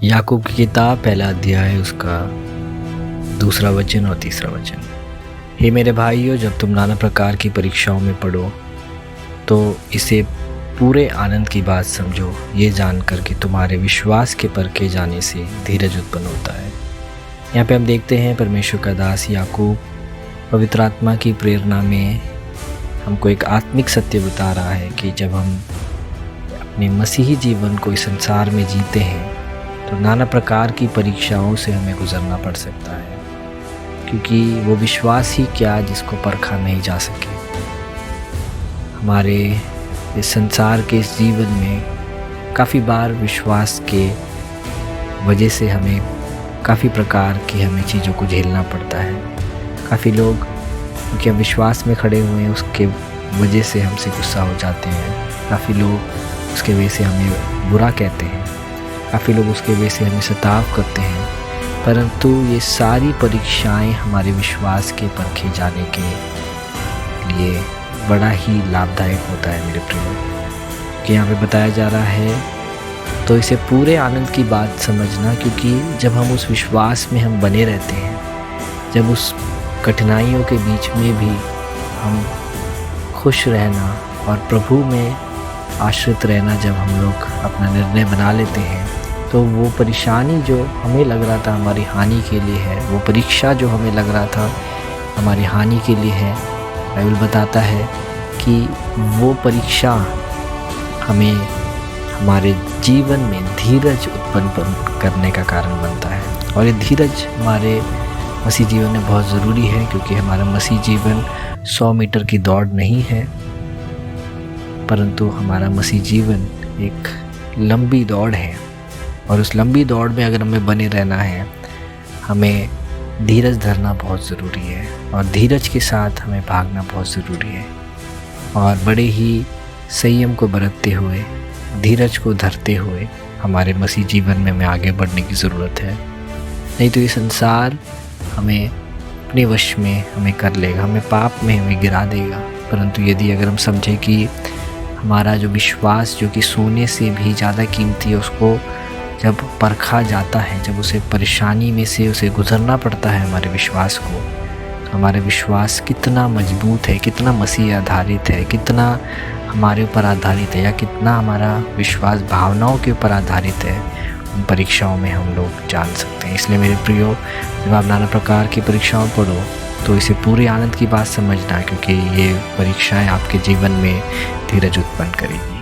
याकूब की किताब पहला अध्याय उसका दूसरा वचन और तीसरा वचन। हे मेरे भाइयों, जब तुम नाना प्रकार की परीक्षाओं में पढ़ो तो इसे पूरे आनंद की बात समझो, ये जानकर कि तुम्हारे विश्वास के परखे जाने से धीरज उत्पन्न होता है। यहाँ पे हम देखते हैं परमेश्वर का दास याकूब पवित्र आत्मा की प्रेरणा में हमको एक आत्मिक सत्य बता रहा है कि जब हम अपने मसीही जीवन को इस संसार में जीते हैं तो नाना प्रकार की परीक्षाओं से हमें गुजरना पड़ सकता है, क्योंकि वो विश्वास ही क्या जिसको परखा नहीं जा सके। हमारे इस संसार के इस जीवन में काफ़ी बार विश्वास के वजह से हमें काफ़ी प्रकार की हमें चीज़ों को झेलना पड़ता है। काफ़ी लोग क्योंकि हम विश्वास में खड़े हुए हैं उसके वजह से हमसे गुस्सा हो जाते हैं। काफ़ी लोग उसके वजह से हमें बुरा कहते हैं। काफ़ी लोग उसके वजह से हमें सताव करते हैं। परंतु ये सारी परीक्षाएं हमारे विश्वास के परखे जाने के लिए बड़ा ही लाभदायक होता है मेरे प्रियो। कि यहाँ पे बताया जा रहा है तो इसे पूरे आनंद की बात समझना, क्योंकि जब हम उस विश्वास में हम बने रहते हैं, जब उस कठिनाइयों के बीच में भी हम खुश रहना और प्रभु में आश्रित रहना, जब हम लोग अपना निर्णय बना लेते हैं तो वो परेशानी जो हमें लग रहा था हमारी हानि के लिए है, वो परीक्षा जो हमें लग रहा था हमारी हानि के लिए है, बाइबल बताता है कि वो परीक्षा हमें हमारे जीवन में धीरज उत्पन्न करने का कारण बनता है। और ये धीरज हमारे मसीह जीवन में बहुत ज़रूरी है, क्योंकि हमारा मसीह जीवन 100 मीटर की दौड़ नहीं है, परंतु हमारा मसीह जीवन एक लंबी दौड़ है। और उस लंबी दौड़ में अगर हमें बने रहना है, हमें धीरज धरना बहुत ज़रूरी है और धीरज के साथ हमें भागना बहुत ज़रूरी है। और बड़े ही संयम को बरतते हुए, धीरज को धरते हुए हमारे मसीह जीवन में हमें आगे बढ़ने की ज़रूरत है। नहीं तो ये संसार हमें अपने वश में हमें कर लेगा, हमें पाप में हमें गिरा देगा। परंतु यदि अगर हम समझें कि हमारा जो विश्वास जो कि सोने से भी ज़्यादा कीमती है, उसको जब परखा जाता है, जब उसे परेशानी में से उसे गुजरना पड़ता है हमारे विश्वास को, तो हमारा विश्वास कितना मजबूत है, कितना मसीह आधारित है, कितना हमारे ऊपर आधारित है, या कितना हमारा विश्वास भावनाओं के ऊपर आधारित है, उन परीक्षाओं में हम लोग जान सकते हैं। इसलिए मेरे प्रियो, जब आप नाना प्रकार की परीक्षाओं पढ़ो तो इसे पूरे आनंद की बात समझना, क्योंकि ये परीक्षाएं आपके जीवन में धीरज उत्पन्न करेगी।